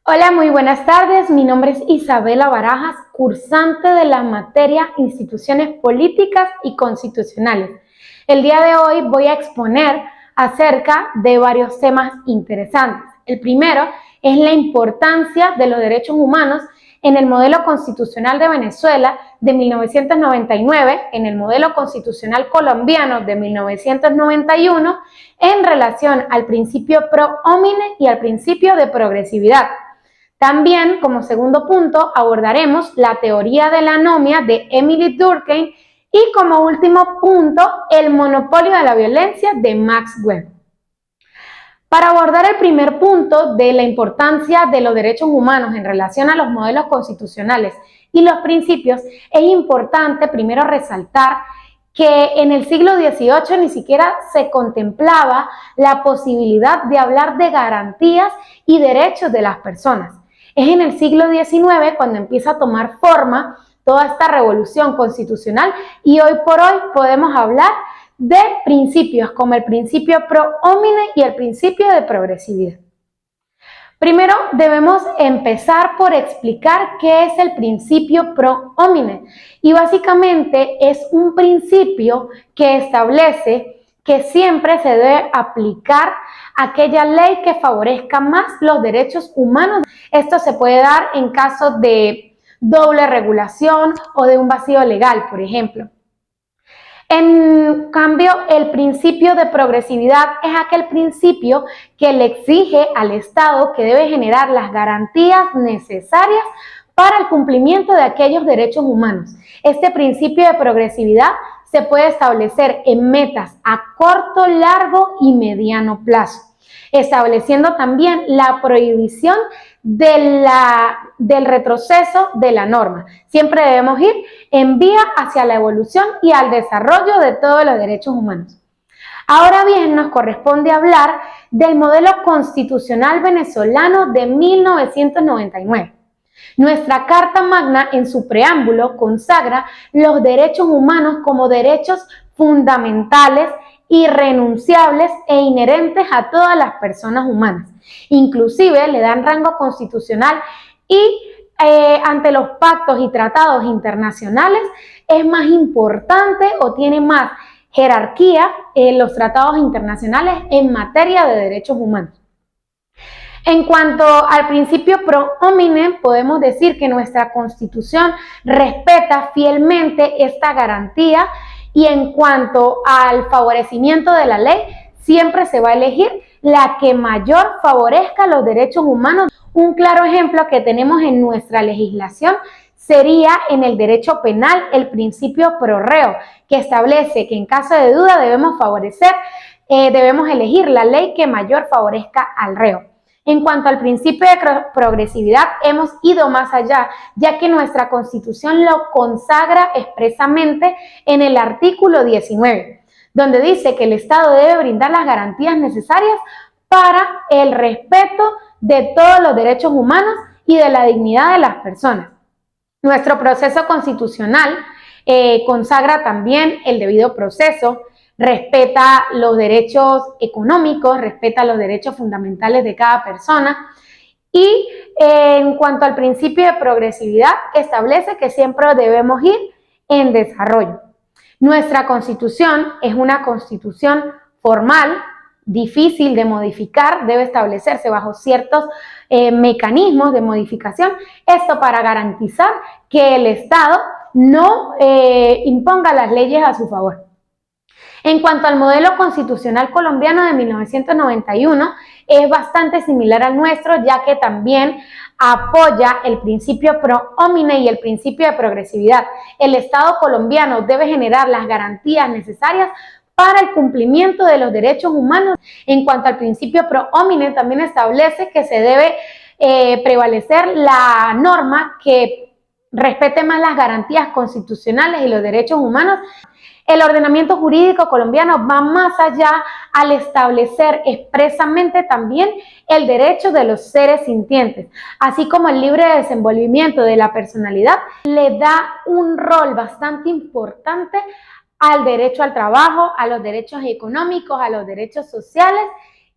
Hola, muy buenas tardes. Mi nombre es Isabela Barajas, cursante de la materia Instituciones Políticas y Constitucionales. El día de hoy voy a exponer acerca de varios temas interesantes. El primero es la importancia de los derechos humanos en el modelo constitucional de Venezuela de 1999, en el modelo constitucional colombiano de 1991, en relación al principio pro homine y al principio de progresividad. También, como segundo punto, abordaremos la teoría de la anomia de Emily Durkheim y como último punto, el monopolio de la violencia de Max Weber. Para abordar el primer punto de la importancia de los derechos humanos en relación a los modelos constitucionales y los principios, es importante primero resaltar que en el siglo XVIII ni siquiera se contemplaba la posibilidad de hablar de garantías y derechos de las personas. Es en el siglo XIX cuando empieza a tomar forma toda esta revolución constitucional y hoy por hoy podemos hablar de principios como el principio pro homine y el principio de progresividad. Primero debemos empezar por explicar qué es el principio pro homine y básicamente es un principio que establece que siempre se debe aplicar aquella ley que favorezca más los derechos humanos. Esto se puede dar en caso de doble regulación o de un vacío legal, por ejemplo. En cambio, el principio de progresividad es aquel principio que le exige al Estado que debe generar las garantías necesarias para el cumplimiento de aquellos derechos humanos. Este principio de progresividad se puede establecer en metas a corto, largo y mediano plazo, estableciendo también la prohibición del retroceso de la norma. Siempre debemos ir en vía hacia la evolución y al desarrollo de todos los derechos humanos. Ahora bien, nos corresponde hablar del modelo constitucional venezolano de 1999. Nuestra Carta Magna, en su preámbulo, consagra los derechos humanos como derechos fundamentales, irrenunciables e inherentes a todas las personas humanas. Inclusive le dan rango constitucional y ante los pactos y tratados internacionales es más importante o tiene más jerarquía en los tratados internacionales en materia de derechos humanos. En cuanto al principio pro homine, podemos decir que nuestra Constitución respeta fielmente esta garantía y en cuanto al favorecimiento de la ley, siempre se va a elegir la que mayor favorezca los derechos humanos. Un claro ejemplo que tenemos en nuestra legislación sería en el derecho penal el principio pro reo, que establece que en caso de duda debemos elegir la ley que mayor favorezca al reo. En cuanto al principio de progresividad, hemos ido más allá, ya que nuestra Constitución lo consagra expresamente en el artículo 19, donde dice que el Estado debe brindar las garantías necesarias para el respeto de todos los derechos humanos y de la dignidad de las personas. Nuestro proceso constitucional consagra también el debido proceso, respeta los derechos económicos, respeta los derechos fundamentales de cada persona y en cuanto al principio de progresividad establece que siempre debemos ir en desarrollo. Nuestra Constitución es una Constitución formal, difícil de modificar, debe establecerse bajo ciertos mecanismos de modificación, esto para garantizar que el Estado no imponga las leyes a su favor. En cuanto al modelo constitucional colombiano de 1991, es bastante similar al nuestro, ya que también apoya el principio pro homine y el principio de progresividad. El Estado colombiano debe generar las garantías necesarias para el cumplimiento de los derechos humanos. En cuanto al principio pro homine, también establece que se debe prevalecer la norma que respete más las garantías constitucionales y los derechos humanos. El ordenamiento jurídico colombiano va más allá al establecer expresamente también el derecho de los seres sintientes, así como el libre desenvolvimiento de la personalidad, le da un rol bastante importante al derecho al trabajo, a los derechos económicos, a los derechos sociales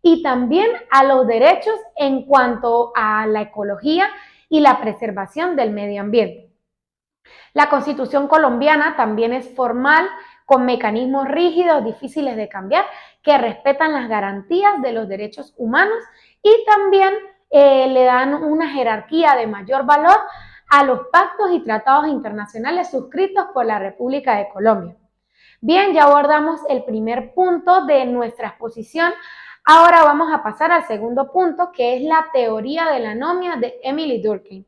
y también a los derechos en cuanto a la ecología y la preservación del medio ambiente. La Constitución colombiana también es formal, con mecanismos rígidos, difíciles de cambiar, que respetan las garantías de los derechos humanos y también le dan una jerarquía de mayor valor a los pactos y tratados internacionales suscritos por la República de Colombia. Bien, ya abordamos el primer punto de nuestra exposición. Ahora vamos a pasar al segundo punto, que es la teoría de la anomia de Emily Durkheim.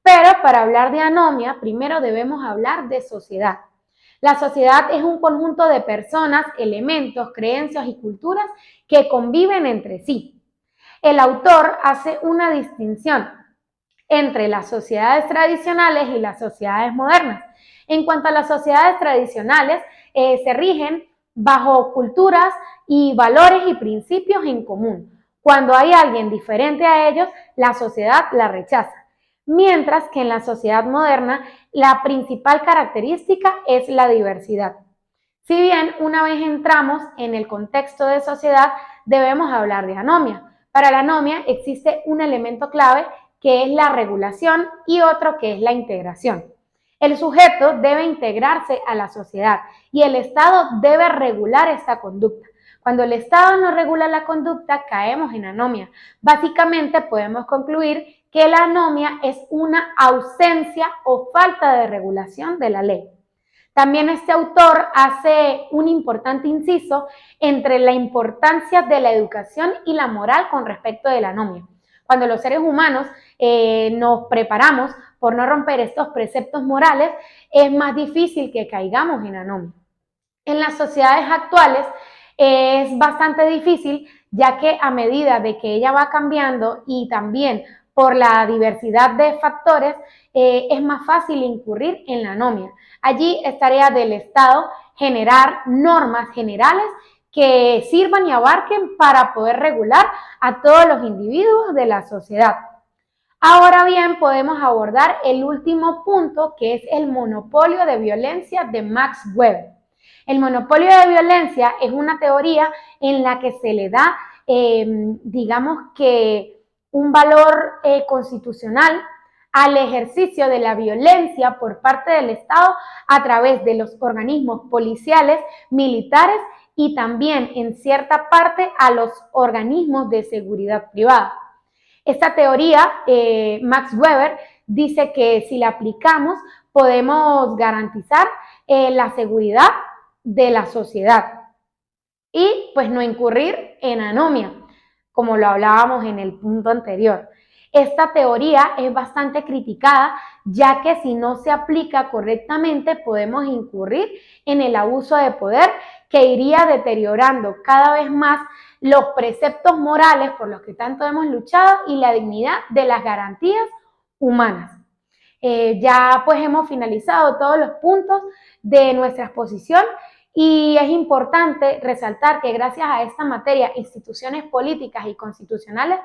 Pero para hablar de anomia, primero debemos hablar de sociedad. La sociedad es un conjunto de personas, elementos, creencias y culturas que conviven entre sí. El autor hace una distinción entre las sociedades tradicionales y las sociedades modernas. En cuanto a las sociedades tradicionales, se rigen bajo culturas y valores y principios en común. Cuando hay alguien diferente a ellos, la sociedad la rechaza. Mientras que en la sociedad moderna, la principal característica es la diversidad. Si bien una vez entramos en el contexto de sociedad, debemos hablar de anomia. Para la anomia existe un elemento clave que es la regulación y otro que es la integración. El sujeto debe integrarse a la sociedad y el Estado debe regular esta conducta. Cuando el Estado no regula la conducta, caemos en anomia. Básicamente podemos concluir que la anomia es una ausencia o falta de regulación de la ley. También este autor hace un importante inciso entre la importancia de la educación y la moral con respecto de la anomia. Cuando los seres humanos nos preparamos por no romper estos preceptos morales, es más difícil que caigamos en anomia. En las sociedades actuales es bastante difícil, ya que a medida de que ella va cambiando y también por la diversidad de factores, es más fácil incurrir en la anomia. Allí es tarea del Estado generar normas generales que sirvan y abarquen para poder regular a todos los individuos de la sociedad. Ahora bien, podemos abordar el último punto, que es el monopolio de violencia de Max Weber. El monopolio de violencia es una teoría en la que se le da, digamos que, un valor constitucional al ejercicio de la violencia por parte del Estado a través de los organismos policiales, militares y también en cierta parte a los organismos de seguridad privada. Esta teoría, Max Weber, dice que si la aplicamos podemos garantizar la seguridad de la sociedad y pues no incurrir en anomia, como lo hablábamos en el punto anterior. Esta teoría es bastante criticada, ya que si no se aplica correctamente podemos incurrir en el abuso de poder que iría deteriorando cada vez más los preceptos morales por los que tanto hemos luchado y la dignidad de las garantías humanas. Ya pues hemos finalizado todos los puntos de nuestra exposición y es importante resaltar que gracias a esta materia, instituciones políticas y constitucionales,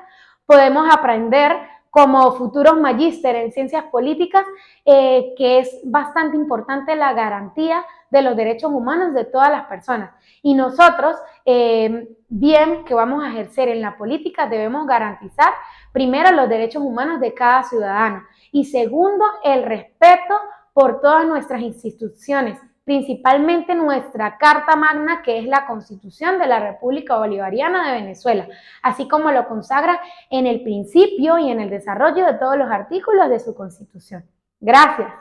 podemos aprender como futuros magíster en ciencias políticas que es bastante importante la garantía de los derechos humanos de todas las personas. Y nosotros, bien que vamos a ejercer en la política, debemos garantizar primero los derechos humanos de cada ciudadano y segundo, el respeto por todas nuestras instituciones, principalmente nuestra Carta Magna, que es la Constitución de la República Bolivariana de Venezuela, así como lo consagra en el principio y en el desarrollo de todos los artículos de su Constitución. Gracias.